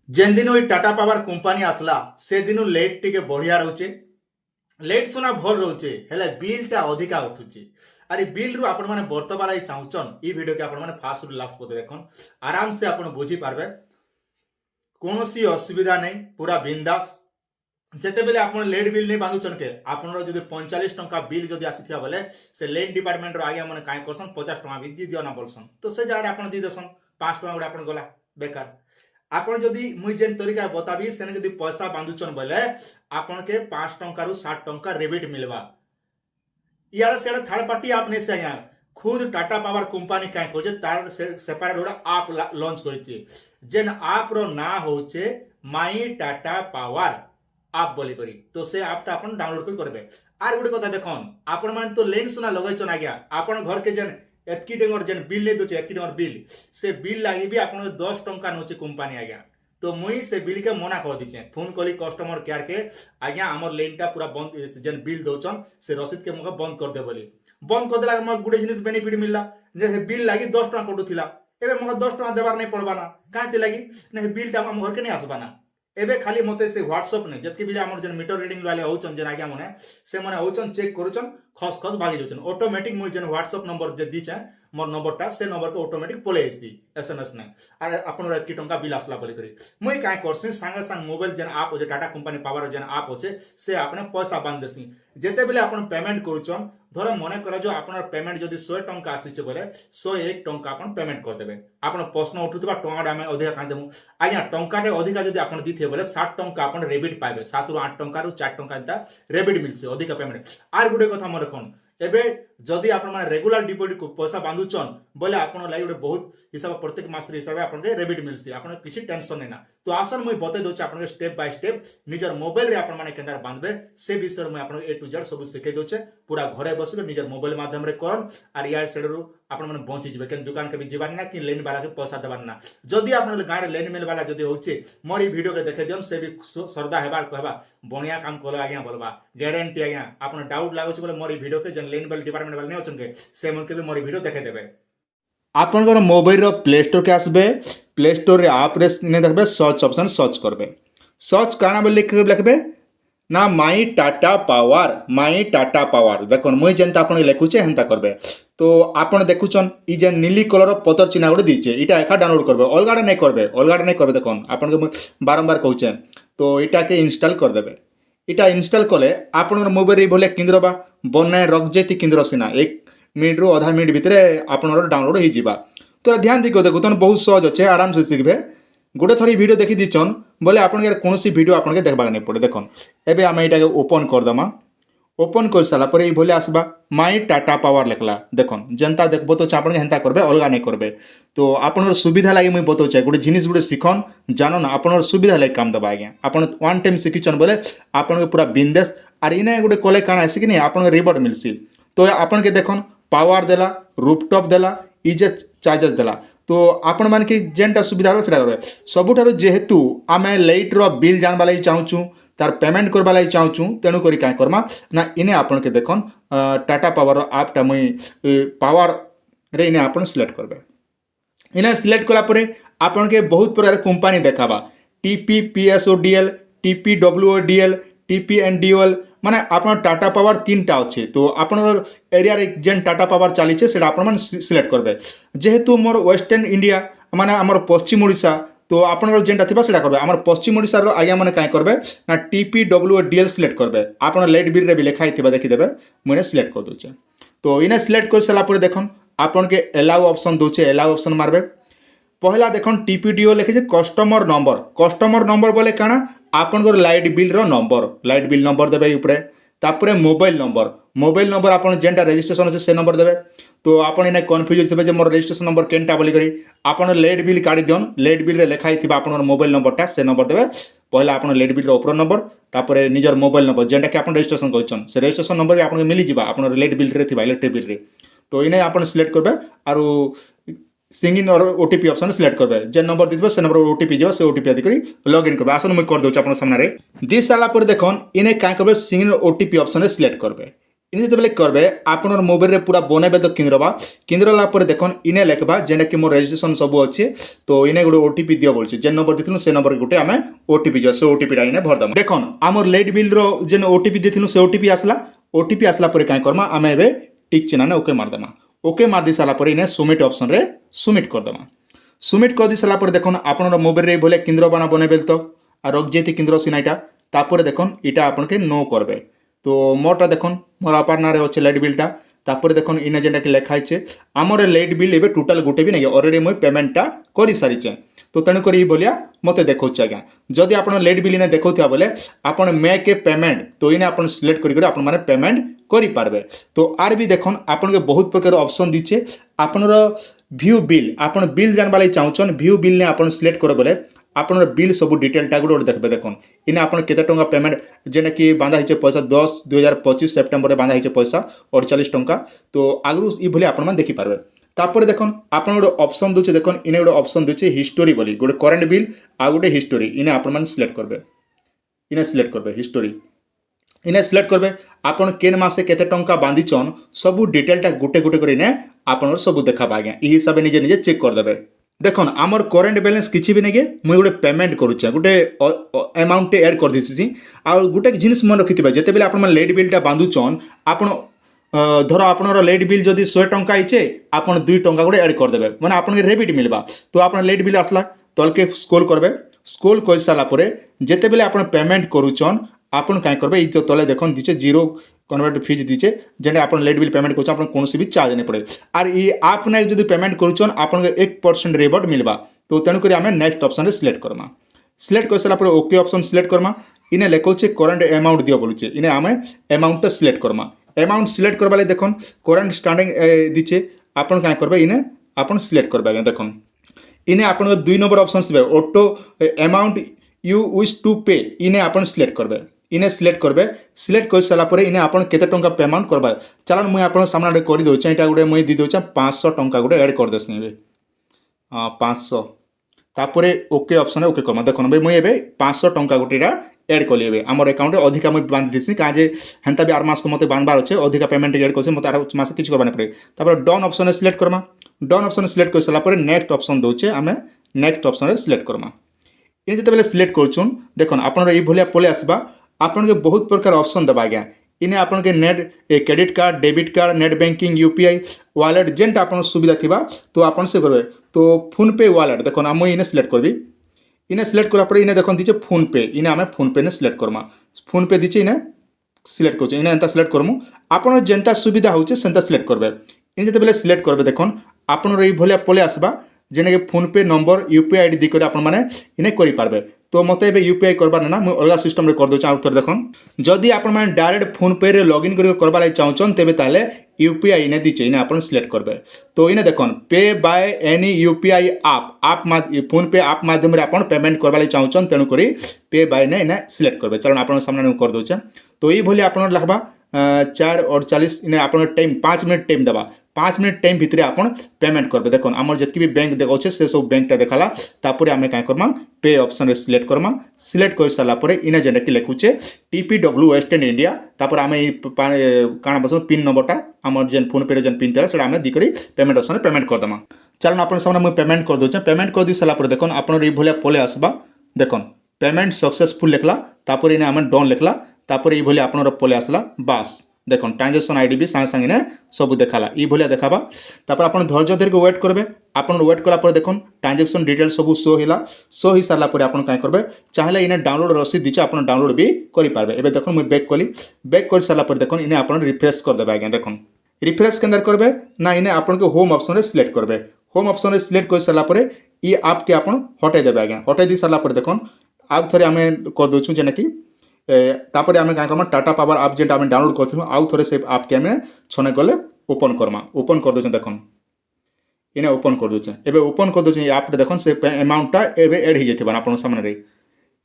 जेन दिन वही Tata power company आसला से दिन लेट टिके बढ़िया रोचे लेट सुना भल रोचे हेले बिलटा अधिका उठुचे अरे बिल रु आपण माने बर्तमान आई चाहुचन ई वीडियो के आपण माने फास्ट लास्ट पद देखन आराम से आपण बुझी पारबे कोनोसी असुविधा नहीं पूरा बिंदास जेते बेले आपण लेट बिल नहीं बांधुचन के आपनरो जदि 45 टंका बिल जदि आसीथिया बोले से लेट डिपार्टमेंट रो आगे माने काय करसन 50 टंका भी दी दियो ना बोलसन तो से जाडे आपण दी देसन 5 टंका गुडा आपण गला बेकार आपण जदि मुई जेन तरीका बताबी सेने जदि पैसा बांधुचन बोले आपण के 5 टंका रु 60 टंका रिबेट मिलवा यार सेडा थर्ड पार्टी आप नहीं से यहाँ खुद टाटा पावर कंपनी काय कोजे तार सेपरेट गोटा आप लॉन्च करिछि जेन आप रो ना होचे माई टाटा पावर आप बोली करी तो से आपटा अपन डाउनलोड कर करबे आर गुटे कथा देखन आपण मान तो लेन सुना लगाइछन आज्ञा आपण घर के जेन एतकी डेंगर जेन बिल नै दोचे एतकी डेंगर बिल से बिल लागि भी आपण 10 टंका नोचे कंपनी आज्ञा तो मुई से बिल के मना कर दिचे फोन कली कस्टमर केयर के आज्ञा हमर लेनटा पूरा बंद जेन बिल दोचन से रसीद के मगा बंद कर दे बोली बंद कर देला मग गुटे जिनिस बेनिफिट मिलला जे बिल लागि 10 टंका कटुथिला एबे मगा 10 टंका देबार नै पड़बा ना काहे लागि नै बिल टा हम घर के नै आसबा ना एबे खाली मते से व्हाट्सएप ने जतके भी हमर जन मीटर रीडिंग वाले होचन जन आज्ञा मने से मने होचन चेक करूचन खस खस भागी जोचन ऑटोमेटिक मुई जन व्हाट्सएप नंबर जे दीचे मोर नंबरटा से नंबर को ऑटोमेटिक पले आसी एसएमएस ने अरे अपन एतकी टंका बिल आसला बोली करी मुई काय करसी संगे संग मोबाइल जन आप होचे टाटा कंपनी पावर जन आप होचे से आपने पैसा बांध देसी जेते बेले अपन पेमेंट करूचन धर मने करा जो आपन पेमेंट जदि 100 टंका आसीचे बोले 101 टंका अपन पेमेंट कर देबे आपन प्रश्न उठुतबा टंका में अधिका कान देमु आज्ञा टंका रे अधिका जदि आपन दिथे बोले 60 टंका अपन रेबिट पाइबे 7 रु 8 टंका रु 4 टंका एता रेबिट मिलसे अधिका पेमेंट आर गुटे कथा मन रखन एबे जदि आपण माने रेगुलर डिपॉजिट को पैसा बांधुचन बोले आपण लागि गोटे बहुत हिसाब प्रत्येक मास रे हिसाब आपण के रेबिट मिलसी आपण किछि टेंशन नै ना तो आसन मुई बते दोछ आपण के स्टेप बाय स्टेप निजर मोबाइल रे आपण माने केंदार बांधबे से विषय मुई आपण ए टू जेड सब सिखै दोछे पूरा घरे बसिके निजर मोबाइल माध्यम रे करन आर या सेड रु आपण माने बंची जिवे केन दुकान के भी जीवार ना कि लेन वाला के पैसा देबार ना जदि आपण गाय रे लेन मिल वाला जदि होचे मोरी वीडियो के देखे दियम से भी सरदा हेबार कहबा बनिया काम कोला आज्ञा बोलबा गारंटी आज्ञा आपण डाउट लागो बोले मोरी वीडियो के जन लेन वाला डिपार्टमेंट वाला नै अछन के से मन के भी मोरी वीडियो देखे देबे आपनकर मोबाइल रो प्ले स्टोर के आसबे प्ले स्टोर रे आप रे ने देखबे सर्च ऑप्शन सर्च करबे सर्च काना बोले लिखबे ना माई टाटा पावर देखन मुई जेंता आपन लिखुचे हेंता करबे तो आपन देखुचन ई जे नीली कलर पतर चिन्ह गोटे दीचे इटा एका डाउनलोड करबे अलगाडे नै करबे देखन आपन के बारंबार कहूचे तो इटा के इंस्टॉल कर देबे इटा इंस्टॉल कले आपन मोबाइल रे भले केंद्र बा बनाए रख जेती केंद्र सिना 1 मिनिट रु आधा मिनिट भितर आपन डाउनलोड हो जावा तो ध्यान दी देखुन बहुत सहज अच्छे आराम से सीखबे गोटे थरी वीडियो देखी दीचन बोले आपन कौन वीडियो आपन के देखबा नहीं पड़े देखन एबे आम यहाँ ओपन करदमा ओपन कर सारा पर ये आसबा माई टाटा पावर लिखला देखन जेनता देखबो तो आपन हेंता करबे अलगा नहीं करबे तो आपन सुविधा लगी मुझे बताऊे गोटे जिनिस गोटे शिखन जानन आपन सुविधा लगी काम दबा आज्ञा आपन वन टाइम शिखिछन बोले आपन पूरा बिंदेश आर इने गोटे कले काण आसिक आपन रिवॉर्ड मिलसी तो आपन के देखन पावर देला रूपटॉप देला इजे चार्जेस देला तो आपण मान के जेनटा सुविधा हो सेटा करबे सबुठारु जेहेतु आमे लाइट रो बिल जानबा लागि चाहूछु तार पेमेंट करबा लागि चाहूछु तेनु करी काय करमा ना इने आपण के देखन टाटा पावर ऐप टा मुई पावर रे इने आपण सिलेक्ट करबे इने सिलेक्ट कला परे आपण के बहुत प्रकार कंपनी देखाबा TPPSODL TPWODL TPNDOL माने आपन टाटा पावर 3टा अच्छे तो आपन एरिया रे जेन टाटा पावर चलीचे सेटा आपन मन सिलेक्ट करबे जेहेतु मोर वेस्टर्न इंडिया माने हमर पश्चिम ओडिशा तो आपन जेनटा थिबा सेटा करबे हमर पश्चिम ओडिशा रो आज्ञा माने काय करबे ना TPWODL सिलेक्ट करबे आपन लाइट बिल रे भी लिखा हिथिबा देखि देबे मने सिलेक्ट कर दोचे तो इने सिलेक्ट कर सला पर देखन आपन के एलाउ ऑप्शन दोचे एलाउ ऑप्शन मारबे पहला देखन TPDO लिखे कस्टमर नंबर बोले काना आपन लाइट बिल नंबर देबे ऊपर तापरे मोबाइल नंबर आपन जेनटा रजिस्ट्रेशन আছে से नंबर देबे तो आपन इने कंफ्यूज होबे जे मोर रजिस्ट्रेशन नंबर केनटा बोली करी आपन लाइट बिल काढी दियन लाइट बिल रे लिखा हिथिबा आपन मोबाइल नंबरटा से नंबर देबे पहला आपन लाइट बिल रो ऊपर नंबर तापरे निजर मोबाइल नंबर जेनटा कि आपन रजिस्ट्रेशन करछन से रजिस्ट्रेशन नंबर आपन मिली जिबा आपन लाइट बिल रे थिबा इलेक्ट्रिक बिल रे तो इने आपन सिलेक्ट करबे आरो सिंगिंग और ओटीपी ऑप्शन सिलेक्ट करबे जे नंबर दिबे से नंबर ओटीपी जेबे से ओटीपी आदि करी लॉगिन करबे आसन मैं कर दोछ आपन सामने रे दि साला पर देखन इने काय करबे सिंगिंग ओटीपी ऑप्शन रे सिलेक्ट करबे ইনি যেতবে করবে আপনার মোবাইলে পুরা বনাইবে তো কিনবা কিনলা পরে দেখুন ইনে লেখবা যেটা কি মোর রেজিস্ট্রেশন সবু আছে তো ইনে গোটে ওটিপি দিও বলছে যে নম্বর দিয়েছিল সে নম্বর গোটে আমি ওটিপি যাও সে ওটিপিটা ইনে ভরদাম দেখুন আমার লেট বিলর যে ওটিপি দিয়েছিল সে ওটিপি আসলা পরে কাঁ করমা আমি এবে টিক চিহ্ন ওকে মারদেমা ওকে মারদি সারা পরে ইনে সুমিট অপশন রে সুমিট করদেমা সুমিট করে সারা পরে দেখুন আপনার মোবাইল এইভাবে কেন্দ্রবানা বনাইবে তো আর যেহেতু কেন্দ্র সিনা এটা তারপরে দেখুন এটা আপনাকে নো করবে তো মোরটা দেখুন মোর আপার নাঁরে হচ্ছে লাইট বিলটা তারপরে দেখুন ইনে যেটাকে লেখা আছে আমার লাইট বিল এবে টোটাল গোটে বি নাকি অলরেডি মুই পেমেন্টটা করে সারিছে তো তেণুকরি এই ভলিয়া মতো দেখাচ্ছে আজ্ঞা যদি আপনার লাইট বিল ইনে দেখুথিবা বলে আপনার মেক এ পেমেন্ট তো ইনে আপনার সিলেক্ট করি আপনার মানে পেমেন্ট করে পারবে তো আর বি দেখুন আপনাকে বহুত প্রকার অপশন দিচ্ছে আপনার ভিউ বিল আপনার বিল জানবা লাগি চাহুছন ভিউ বিল নে আপনার সিলেক্ট করে বলে আপনার বিল সবু ডিটেলটা গোটে দেখবে দেখুন ইনে আপনার কেতে টঙ্কা পেমেন্ট যেটা কি বাঁধা হয়েছে পয়সা 10/2025 সেপ্টেম্বরে বাঁধা হয়েছে পয়সা 48 টঙ্কা তো আগরু এইভাবে আপনার দেখিপারবে তারপরে দেখুন আপনার গোটে অপশন দিচ্ছে দেখুন ইনে গোটে অপশন দিচ্ছে হিস্টোরি বলি গোটে করেন্ট বিল আর গোটে হিস্টোরি ইনে আপনার সিলেক্ট করবে ইনে সিলেক্ট করবে হিস্টোরি ইনে সিলেক্ট করবে আপনার কেন মাসে কেতে টঙ্কা বাঁধিছন সবু ডিটেলটা গোটে গোটে করে ইনে আপনার সবু দেখাবা আজ্ঞা এই হিসাবে নিজে নিজে চেক করদেবে দেখুন আমার করেন্ট ব্যালেন্স কিছু বি নাকি মুই গোটে পেমেন্ট করুছে গোটে এমাউন্টে এড করে দিয়েছি আর গোটে জিনিস মনে রাখিথিবে যেতবে আপনার লেট বিলটা বাঁধুছন আপনার ধর আপনার লেট বিল যদি 100 টঙ্কা আইছে আপনার 2 টঙ্কা করে এড করদেবে মানে আপনাকে রেবিট মিলবা তো আপনার লেট বিল আসলা তলকে স্ক্রল করবে স্ক্রল করে সারা পরে যেতবে আপনার পেমেন্ট করুছন আপনার কাঁ করবে এই তলে দেখুন দিচ্ছে জিরো কনভার্ট ফিজ দিচ্ছে যেটা আপনার লেট বিল পেমেন্ট করছেন আপনার কোনো বি চার্জ নেই পড়ে আর এই আপনার যদি পেমেন্ট করছেন আপনার 1% রিবট মিলবা তো তেণুকরি আমি next option select Karma select করে সারা পরে ওকে অপশন সিলেক্ট করমা ইনে লেখছে করেন্ট অ্যামাউন্ট দিও বলছে ইনে আমি অ্যামাউন্টটা সিলেক্ট করমা অ্যামাউন্ট সিলেক্ট করবা লাগে দেখুন করেন্ট স্টার্টিং দিচ্ছে আপনার কাঁ করবে ইনে আপনার সিলেক্ট করবে আগে দেখুন ইনে আপনার 2 নম্বর অপশন আসবে auto amount you wish to pay ইনে আপনার সিলেক্ট করবে ইনে সিলেক্ট করবে সিলেক্ট করে সারা পরে ইনে আপনার কেতে টঙ্কা পেমেন্ট করবার চালান মুই আপনার সামনে করে দেছে এটা গোটে মুই দিয়ে দেছে 500 টঙ্কা গোটে এড করে দেছি এবে 500 তারপরে ওকে অপশনে ওকে করমা দেখুন মুই এবে 500 টঙ্কা গোটেটা এড কলি এবে আমার অ্যাকাউন্টে অধিকা মুই বাঁধি দিছি কাজে হেনতা বি আর মাসকে মতো বাঁধবার আছে অধিকা পেমেন্ট এড করছে মতো আর মাসে কিছু করবার না পড়ে তারপরে ডন অপশনে সিলেক্ট করমা ডন অপশনে সিলেক্ট করে সারা পরে নেক্সট অপশন দেছে আমি নেক্সট অপশনে সিলেক্ট করমা এ যেতবে সিলেক্ট করছুন দেখুন আপনারা এই ভলিয়া পলে আসবা আপনাকে বহুত প্রকার অপশন দেবা আজ্ঞা ইনে আপনাকে net credit card debit card net banking UPI wallet যেটা আপনার সুবিধা থিবা তো আপনার সে করবে তো ফোনপে ওয়ালেট দেখুন আমি ইনে সিলেক্ট করবি ইনে সিলেক্ট করার পরে ইনে দেখুন দিচ্ছে ফোনপে ইনে আমি ফোনপে নে সিলেক্ট করমা ফোনপে দিচ্ছে ইনে সিলেক্ট করছে ইনে এনতা সিলেক্ট করমু আপনার যেটা সুবিধা হচ্ছে সেটা সিলেক্ট করবে ইনে যেতবে সিলেক্ট করবে দেখুন আপনার এই ভলিয়া পলে আসবা যেটাকে ফোনপে নম্বর ইউপিআই আইডি দিয়ে করে আপনার মানে ইনে করে পারবে তো মতো এবে ইউপিআই করবার না মুই অলগা সিস্টেমে করদেছে আউট দেখুন যদি আপনার মানে ডাইরেক্ট ফোনপে রে লগ ইন করে করবার লাগে চাহুছন তেবে তাহলে ইউপিআই ইনে দিচ্ছে ইনে আপনার সিলেক্ট করবে তো ইনে দেখুন pay by any UPI app PhonePe app মাধ্যমে আপনার পেমেন্ট করবার লাগে চাহুছন তেণুকরি পে বাই নে ইনে সিলেক্ট করবে চলুন আপনার সামনে করে দেছে তো এইভাবে আপনার লিখবা 4:48 ইনে আপনার টাইম 5 মিনিট টাইম দেবা 5 মিনিট টাইম ভিতরে আপনার পেমেন্ট করবে দেখুন আমার যেতকি বি ব্যাঙ্ক দেখাচ্ছে সে সব ব্যাঙ্কটা দেখালা তারপরে আমি কাঁ Karma pay option select Karma select করে সারা পরে ইনে যেটা কি লেখুছে TPW ওয়েস্টার্ন ইন্ডিয়া তারপরে আমি এই কাଣା বসুন পিন নম্বরটা আমার যে ফোনপে যে পিন দেওয়া সেটা আমি দিয়ে পেমেন্ট অপশনে পেমেন্ট করদেমা চলুন আপনার সামনে মুই পেমেন্ট করে দেছে পেমেন্ট করে দিয়ে সারা পরে দেখুন আপনার এই ভলিয়া পলে আসবা দেখুন পেমেন্ট সকসেসফুল লেখলা তারপরে ইনে আমি ডন লেখলা তারপরে এই ভলিয়া আপনার পলে আসলা বাস দেখুন ট্রানজাকশন আইডি বি সাଙ୍ଗে সাଙ୍ଗে সবু দেখালা এই ভলিয়া দেখাবা তারপর আপনার ধৈর্য ধরে ওয়েট করবে আপনার ওয়েট করা পরে দেখুন ট্রানজাকশন ডিটেল সবু শো হিলা শো হি সারা পরে আপনার কাঁ করবে চাইলে ইনে ডাউনলোড রসিদ দিচ্ছে আপনার ডাউনলোড বি করে পারবে এবার দেখুন মুই ব্যাক কলি ব্যাক করে সারা পরে দেখুন ইনে আপনার রিফ্রেশ করে দেবে আজ্ঞা দেখুন রিফ্রেশ কেন্দ্র করবে না ইনে আপনাকে হোম অপশনে সিলেক্ট করবে হোম অপশনে সিলেক্ট করে সারা পরে ই আপকে আপনার হটাই দেবে আজ্ঞা হটাই দিয়ে সারা পরে দেখুন আউ থরে আমি করে দেছু যে নাকি তারপরে আমি কাঁ করমা টাটা পাওয়ার আপ যেটা আমি ডাউনলোড করছিলাম আউ থরে সে আপকে আমি ছনে গলে ওপন করমা ওপন করে দেছেন দেখুন ইনে ওপন করে দেছে এবে ওপন করে দেছে এই আপটা দেখুন সে অ্যামাউন্টটা এবে এড হয়ে যেতে আপনার সামনে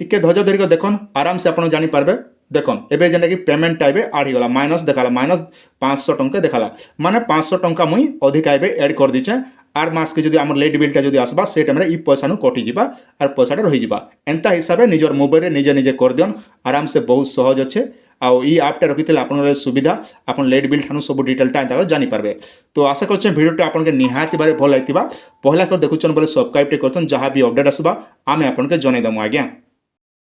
টিকে ধৈর্য ধরিক দেখুন আরামসে আপনার জানিপারবে দেখুন এবে যেটা কি পেমেন্টটা এবে আড হয়ে গলা মাইনস দেখালা মাইনস 500 টঙ্কা দেখালা মানে 500 টঙ্কা মুই অধিকা এবে এড করে দিছে আর মাসকে যদি আমার লেট বিলটা যদি আসবা সেই টাইমে ই পয়সানু কটি যা আর পয়সাটা রহি যা এন্তা হিসাবে নিজের মোবাইলে নিজে নিজে করে দিন আরামসে বহুত সহজ আছে आउ ई आपटा रखिले आपनकर सुविधा आपन लेट बिल ठानु सब डिटेलटा एंता जानि पारबे। तो आशा करछे भिडियोटा आपनके निहाती भारे भल लागितिबा। पहला कर देखुछन बोले सब्सक्राइब टे करथन जहाँ भी अपडेट आसबा आमे आपनके जनै दमु आज्ञा।